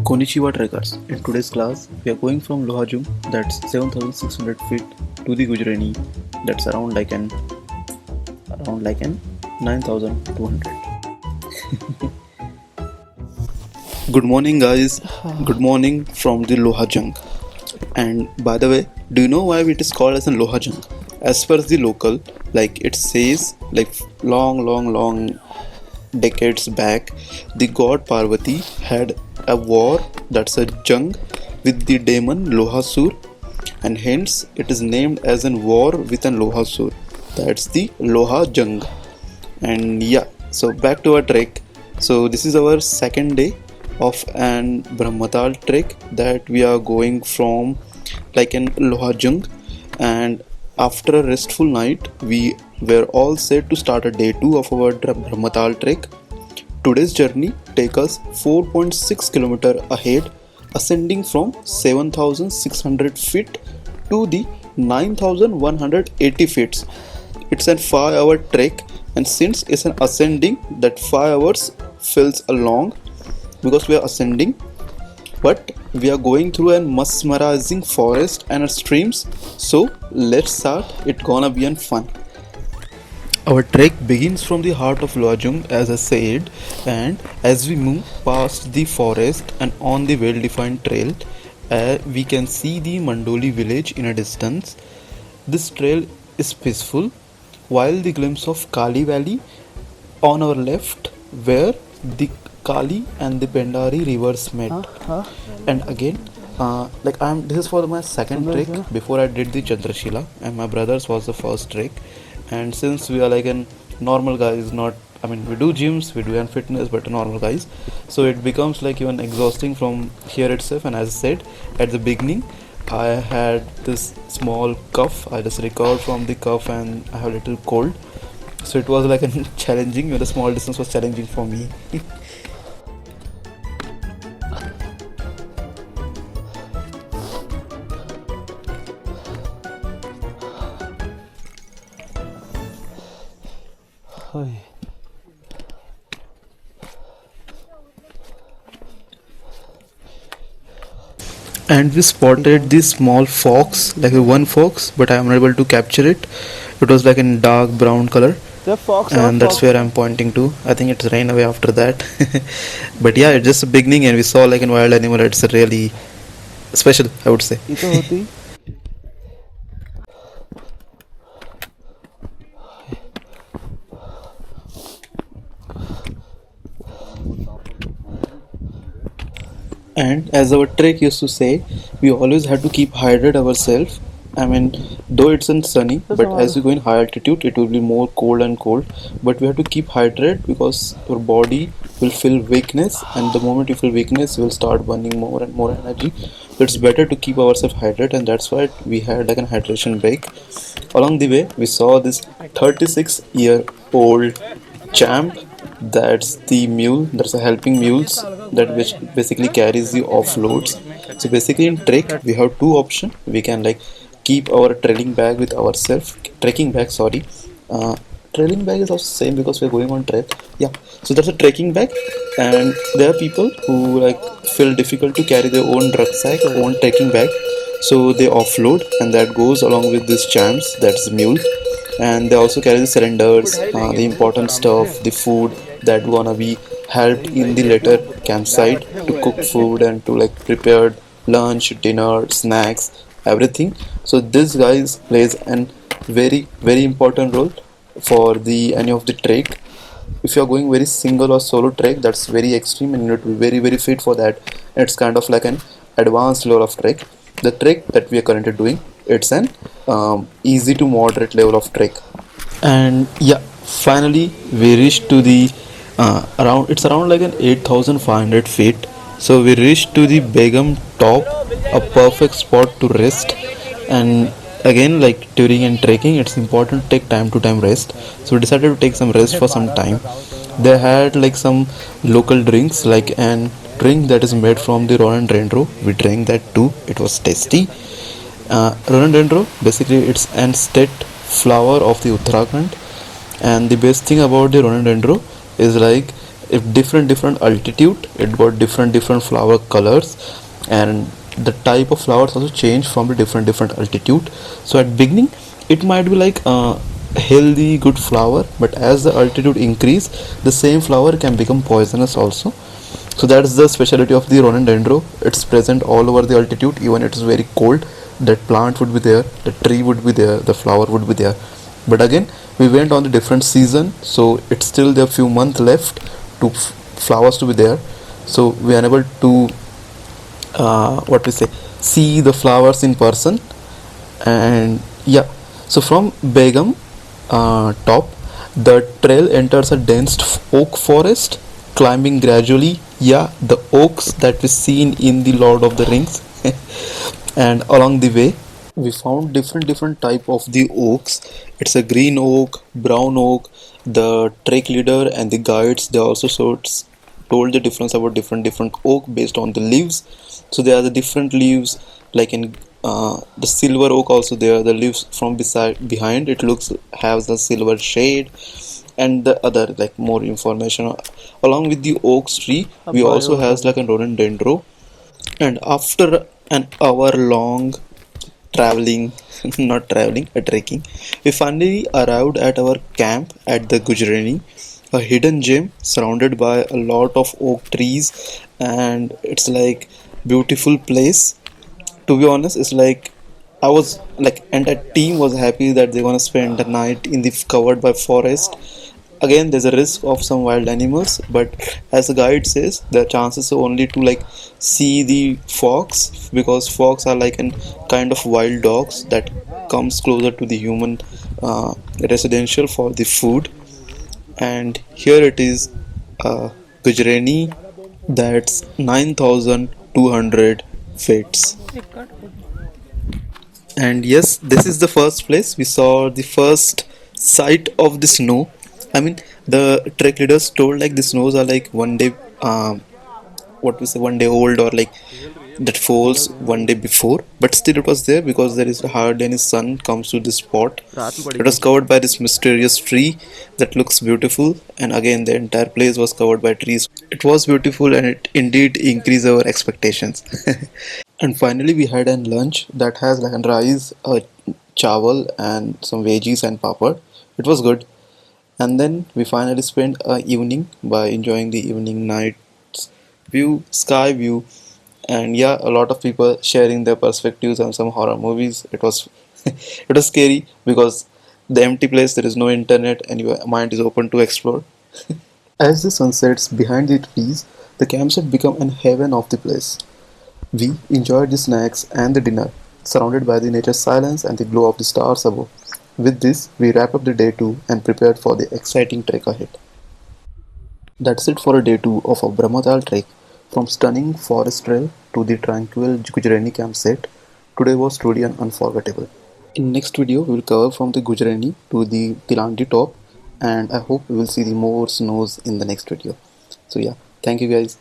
Konnichiwa trekkers. In today's class, we are going from Lohajung, that's 7,600 feet, to the Gujreni, that's around like an 9,200. Good morning, guys. Good morning from the Lohajung. And by the way, do you know why it is called as a Lohajung? As per the local, like it says, like long decades back, the god Parvati had a war, that's a jung, with the demon Lohasur, and hence it is named as an war with an Lohasur. That's the Lohajung. And yeah, so back to our trek. So this is our second day of an Brahmatal Trek that we are going from like an Lohajung, and after a restful night we were all set to start a day 2 of our Brahmatal Trek. Today's journey takes us 4.6 km ahead, ascending from 7,600 feet to the 9,180 feet. It's a 5-hour trek, and since it's an ascending, that 5 hours feels long because we are ascending, but we are going through a mesmerizing forest and streams. So let's start. It's gonna be fun. Our trek begins from the heart of Lohajung, as I said, and as we move past the forest and on the well-defined trail, we can see the Mandoli village in a distance. This trail is peaceful, while the glimpse of Kali Valley on our left, where the Kali and the Pendari rivers met. And again, this is for my second trek. Before I did the Chandrashila, and my brother's was the first trek. And since we are like a normal guys, not we do gyms, we do fitness, but normal guys, so it becomes like even exhausting from here itself. And as I said at the beginning, I had this small cough. I just recovered from the cough and I have a little cold, so it was like a challenging. The small distance was challenging for me. And we spotted this small fox, like a one fox, but I am not able to capture it. It was like in dark brown color, The fox and that's where I'm pointing to. I think it's ran away after that. But yeah, it's just a beginning, and we saw like a wild animal. It's really special, I would say. ये तो होती And as our trek used to say, we always had to keep hydrated ourselves. Though it's in sunny, but as you go in high altitude, it will be more cold and cold. But we have to keep hydrated because your body will feel weakness, and the moment you feel weakness, you will start burning more and more energy. So it's better to keep ourselves hydrated, and that's why we had like a hydration break. Along the way, we saw this 36-year-old champ. That's the mule. That's a helping mules that which basically carries the offloads. So basically in trek we have two options. We can like keep our trailing bag with ourselves. Trekking bag, sorry. Trailing bag is also same because we're going on trek. Yeah. So that's a trekking bag, and there are people who like feel difficult to carry their own rucksack, own trekking bag. So they offload, and that goes along with these champs. That's the mule, and they also carry the cylinders, the important stuff, the food that gonna be helped in the later campsite to cook food and to like prepare lunch, dinner, snacks, everything. So this guys plays an very important role for the any of the trek. If you are going very single or solo trek, that's very extreme and you need to be very fit for that. It's kind of like an advanced level of trek. The trek that we are currently doing, it's an easy to moderate level of trek. And yeah, finally we reached to the around like an 8,500 feet. So we reached to the Begum top, a perfect spot to rest. And again, like during and trekking, it's important to take time to time rest. So we decided to take some rest for some time. They had like some local drinks, like an drink that is made from the rhododendron. We drank that too. It was tasty. Rhododendron, basically it's an state flower of the Uttarakhand, and the best thing about the rhododendron is like if different altitude, it got different flower colors, and the type of flowers also change from the different altitude. So at beginning it might be like a healthy good flower, but as the altitude increase, the same flower can become poisonous also. So that's the specialty of the rhododendron. It's present all over the altitude. Even it is very cold, that plant would be there, the tree would be there, the flower would be there. But again, we went on the different season, so it's still there few months left to flowers to be there. So we are unable to what we say, see the flowers in person. And yeah, so from Begum top, the trail enters a dense oak forest, climbing gradually. Yeah, the oaks that we seen in the Lord of the Rings. And along the way, we found different type of the oaks. It's a green oak, brown oak. The trek leader and the guides, they also told the difference about different oak based on the leaves. So there are the different leaves, like in the silver oak also there, the leaves from beside behind it looks has the silver shade. And the other like more information along with the oak tree, we also has like a rhododendron. And after an hour long traveling, not traveling, trekking, we finally arrived at our camp at the Gujreni, a hidden gem surrounded by a lot of oak trees. And it's like beautiful place. To be honest, it's like I was like, and a team was happy that they're gonna spend the night in the covered by forest. Again, there's a risk of some wild animals, but as the guide says, the chances are only to like see the fox, because fox are like an kind of wild dogs that comes closer to the human residential for the food. And here it is, Gujreni, that's 9,200 feet. And yes, this is the first place we saw the first sight of the snow. I mean, the trek leaders told like the snows are like one day, what we say, one day old, or like that falls one day before. But still, it was there because there is hardly any sun comes to this spot. It was covered by this mysterious tree that looks beautiful, and again, the entire place was covered by trees. It was beautiful, and it indeed increased our expectations. And finally, we had a lunch that has like a rice, a chawal, and some veggies and papad. It was good. And then we finally spent a evening by enjoying the evening night view, sky view, and yeah, a lot of people sharing their perspectives on some horror movies. It was it was scary because the empty place, there is no internet, and your mind is open to explore. As the sun sets behind the trees, the campsite became an heaven of the place. We enjoyed the snacks and the dinner, surrounded by the nature's silence and the glow of the stars above. With this, we wrap up the day 2 and prepared for the exciting trek ahead. That's it for a day 2 of our Brahmatal Trek. From stunning forest trail to the tranquil Gujreni campsite, today was truly unforgettable. In next video, we will cover from the Gujreni to the Tilandi top, and I hope we will see the more snows in the next video. So yeah, thank you guys.